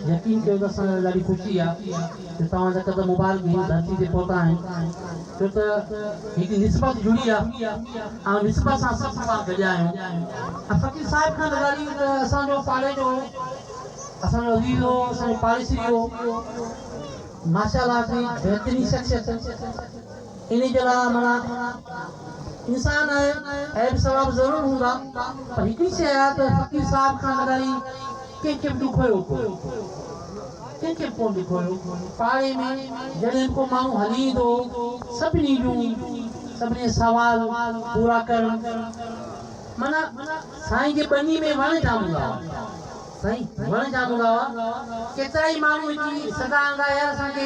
यकीन कयो त असां ॾाढी ख़ुशी आहे त तव्हांजा कदम मुबारक हिन धरती ते पहुता आहिनि छो त हिकु निस्बत जुड़ी आहे ऐं निस्बत सां सभु पाण गॾिया आहियूं। फ़कीर साहिब खां लॻाड़ी त असांजो पाड़े जो असांजो अज़ीज़ हो, असांजो पाड़ेसी हो, माशाअल्लाह जी बेहतरीन शख्सियत। इन जे लाइ माना इंसान है ऐब सवाब ज़रूर हूंदा पर हिकिड़ी शइ आहे त फ़कीर साहिब खां लॻाड़ी कंहिंखे बि ॾुख हुयो कंहिंखे बि कोन ॾुख हुयो। पाड़े में जॾहिं को माण्हू हली ईंदो सभिनी सवाल पूरा करण माना साईं जे बनी में वण जाम हूंदा हुआ। साईं वण जाम हूंदा हुआ। केतिरा ई माण्हू हिकिड़ी सदा आंदा यार असांखे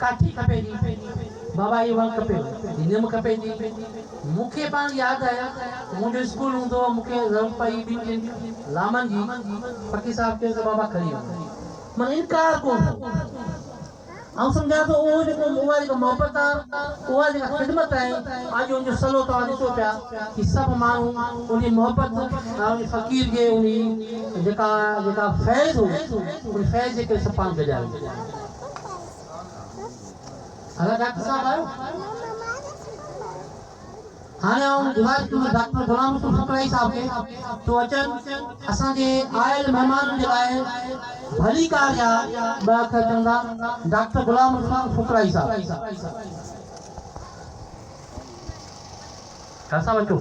काठी खपे थी बाबा ये वण खपे निम खपे थी। मूंखे पाण यादि आहे मुंहिंजो स्कूल हूंदो हुओ मूंखे ज़रूरत पई ॿिनि लामनि जी फ़कीर साहिब खे त बाबा खणी वञो माना इनकार कोन ऐं सम्झा थो उहो जेको उहा जेका मोहबत आहे उहा जेका ख़िदमत आहे अॼु उनजो सलो तव्हां ॾिसो पिया कि सभु माण्हू उन मोहबत ऐं उन फ़कीर जे उन जेका फैज़ हो उन फैज़ जे करे सभु पाण गॾिया। अगरि डॉक्टर साहब आयो हाणे आउं गुज़ारिश कंदुसि डॉक्टर गुलाम रसूल फुकराई साहब खे तो अचनि असांजे आयल महिमाननि जे लाइ भली कार या ॿ अखर चवंदा डॉक्टर गुलाम रसूल फुकराई साहब। कैसा बच्चों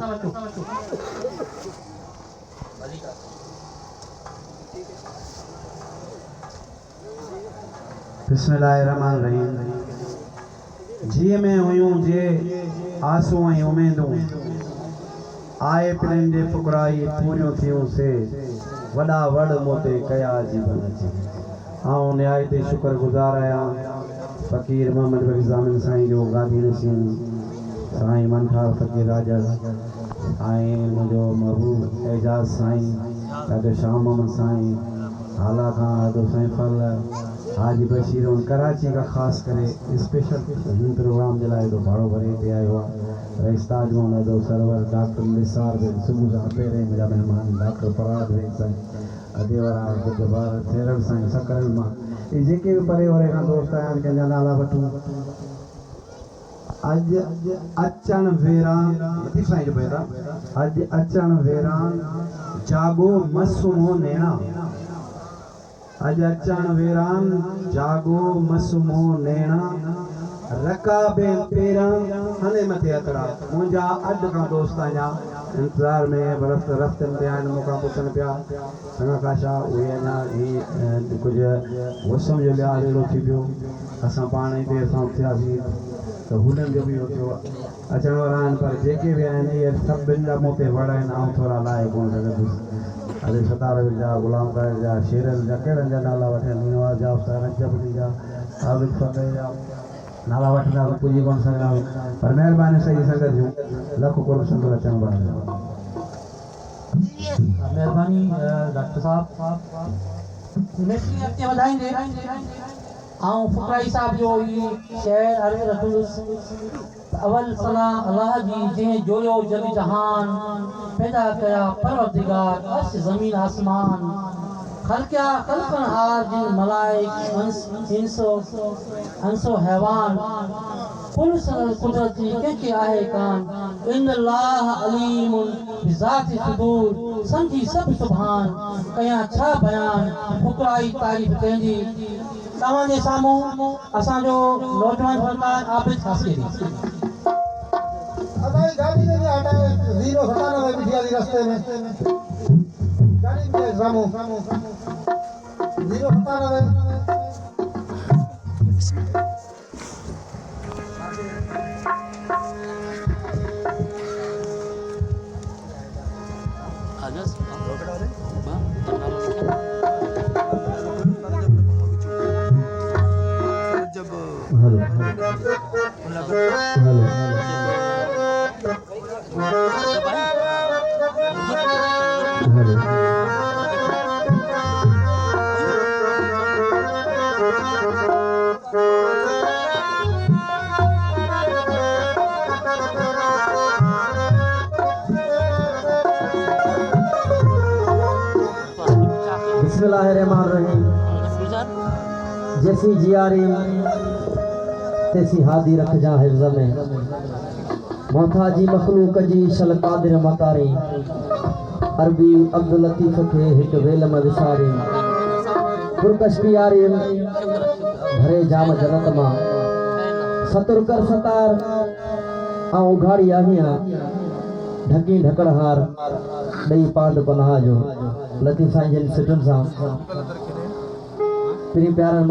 बिस्मिल्लाहिर्रहमानिर्रहीम। जी में हुयूं जे आसूं ऐं उमेदूं आए पिननि जे फुकराई पूरियूं थियूं से वॾा वड़ मोते कया जीवन जी। ऐं न्याय ते शुक्रगुज़ार आहियां फ़कीर मोहम्मद बख़्श ज़ामिन साईं जो गादी नशीन साईं मनठार फ़कीर राजा ऐं मुंहिंजो महबूब एजाज़ साईं ॾाढो शाह मोहम्मद साईं हाला खां ॾाढो सैफल हाजी बशीर उन कराची का ख़ास करे स्पेशल हिन प्रोग्राम जे लाइ भाड़ो भरे पे आयो आहे। रईस्ताज में ॾाढो सरवर डॉक्टर निसार बेन सुबुह सां पहिरें मुंहिंजा महिमान डॉक्टर फराद बेन साईं अदेवरा जबार थेरल साईं सकरल मां ये जेके भी परे वरे खां दोस्त आया आहिनि कंहिंजा नाला वठूं। अॼु अचण वेरान लतीफ़ साईं जो पहिरां अॼु अचण वेरान जागो मसूमो नैणा अॼु अचण वेरान जागो मसूमो नैणा रकाबे पेरां हने मथे अतड़ा मुंहिंजा अॼु खां दोस्त आहियां इंतज़ार में बरस रस्तनि ते आहिनि मूंखां पुछनि पिया चङा काशा उहे अञा ही कुझु मौसम जो लिहाज़ अहिड़ो थी पियो असां पाण ई देरि सां उथियासीं त हुननि जो बि इहो अचण वारा आहिनि पर जेके बि आहिनि इहे सभिनि जा मूं ते वड़ आहिनि ऐं थोरा लाहे कोन सघंदुसि। अॼु सतारल जा गुलाम कायर जा शेरल जा कहिड़नि जा नाला वठनि मीनवाज जा रजबली जा आबिद फते जा नाला वठंदा त पुॼी कोन सघंदा पर महिरबानी सही संगत जूं लख करोड़ संगत अचण वारा मेहरबानी डॉक्टर साहब मिस्ट्री अॻिते वधाईंदे ऐं फुकराई साहब जो ई शेर अर्ज़ रखंदुसि अवल सलाह अल्लाह जी जंहिं जोड़ियो जग जहान पैदा कया परवरदिगार अर्श ज़मीन आसमान खलकिया खलकनहार जिन मलाइक इंसो हैवान कुल सनल कुदरती कंहिंखे आहे कान इन्नल्लाह अलीमुन बिज़ाति सुदूर समझी सभु सुभान कया छा बयान फुकराई तारीफ़ कंहिंजी। तव्हांजे साम्हूं असांजो नौजवान फनकार आबिद हासिरी असांजी गाड़ी में हटाए 097 बिठी वाली रास्ते में गाड़ी में साम्हूं 097 बिस्मिल्लाहिर्रहमानिर्रहीम। जैसी जियारी तैसी हादी रख जा हिफ्ज़ में मोहताजी मखलूक जी शल कादिर मकारी अरबी अब्दुल लतीफ़ के हिक वेल में विसारी पुरकश पियारी भरे जाम जनत मां सतुर कर सतार आ उघाड़ी आहियां ढकी ढकड़हार दई पांड पनाह जो लतीफ़ साईं जन सिटन सां प्री प्यारन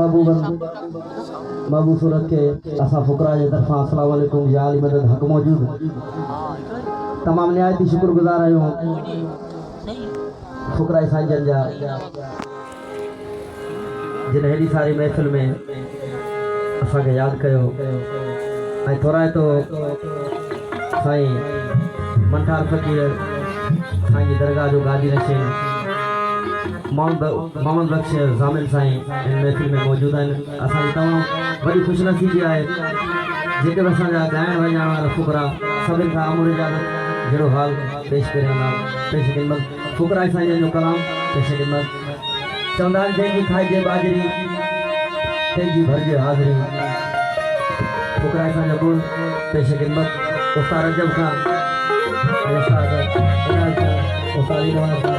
महबूब सूरत के असा फुकरा जे तरफा अस्सलाम वालेकुम या अली मदद हक मौजूद तमाम निहायती शुक्रगुजार आहियूं फुकरा साईं जन जा जिन हेॾी सारी महफ़िल में असांखे यादि कयो ऐं थोरा तो साईं मंठार फ़कीर साईं जी दरगाह जो गादी नशीन मोहम्मद बख्श ज़ामिल साईं इन महफ़िल में मौजूद आहिनि असांजी तमामु वॾी ख़ुशनसीबी आहे जेके बि असांजा ॻाइण वॼाइण वारा फुकरा सभिनि खां अमूर इजाज़त जहिड़ो हाल पेश करे वञा पेश ख़िदमत फुकरा साईं जो कलाम पेश ख़िदमत चवंदा आहिनि जंहिंजी खाइजे बाजरी तंहिंजी भरिजे हाज़िरी फुकरा साईं जो गुण पेश ख़िदमत उस्ताद रजब खां उस्ताद नवाज़ खां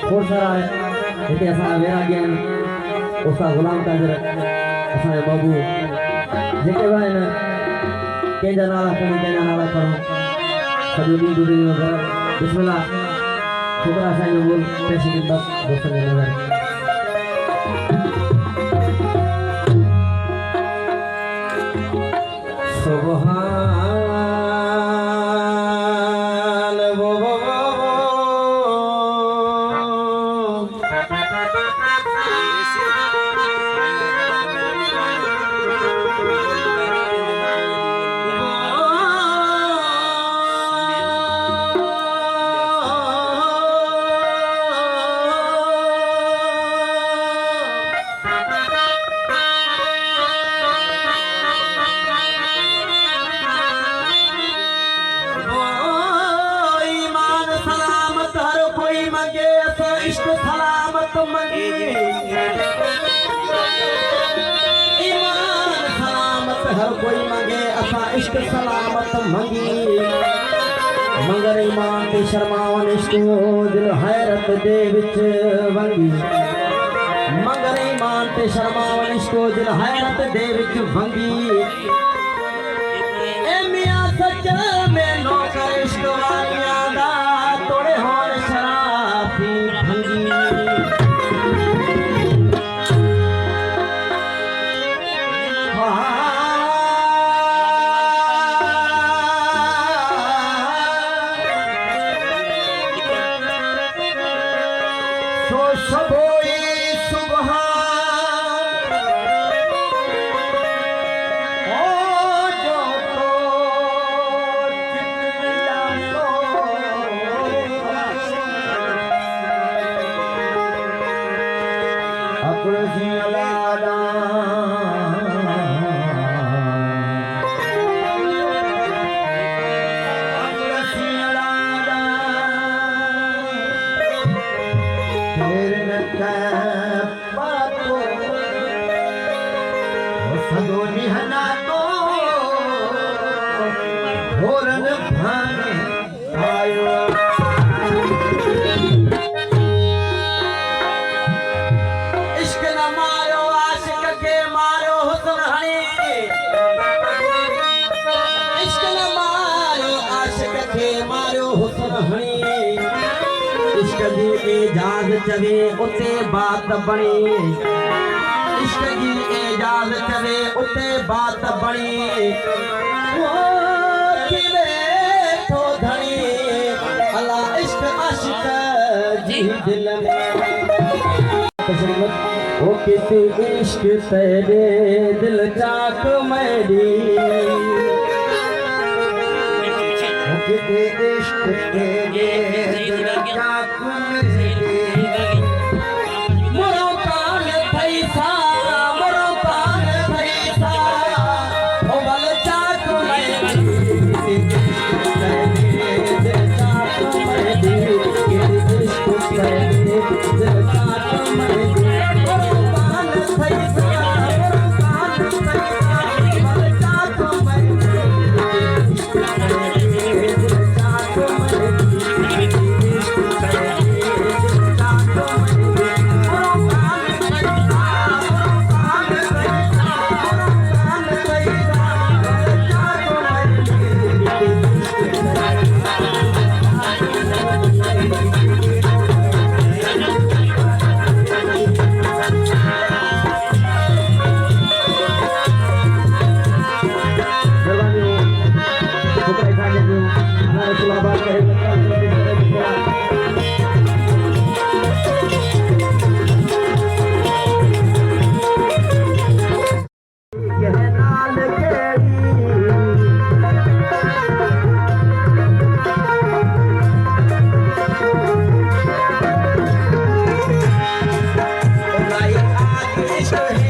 खोड़ सारा आहे हिते असांजा वैरागी आहिनि उस्ताद ग़ुलाम कादिर असांजा बाबू जेके बि आहिनि कंहिंजा नाला खणो कंहिंजा नाला खणो सॼो ॾींहुं गुज़री वियो बिस्मिल्लाह फुकरा साईं जो बोल पेश ख़िदमत दोस्तनि जे नज़र सुभान हर कोई मंगे असा इश्क सलामत मंगी मगर ईमान ते शर्मावन इश्क दिल हैरत दे विच वंगी मगर ईमान ते शर्मावन इश्क दिल हैरत दे विच वंगी ए मियां सच में नौकर इश्क वालियां दा तोड़े होण शराफी भंगी एजाज चवे उते बात बणी इश्क की एजाज चवे उते बात बणी तो धनी अला इश्क आशिक जी दिल में ओ किते इश्क तेरे दिल चाक मेरी ओ किते इश्क तेरे दिल चाक मेरी Hey, रहे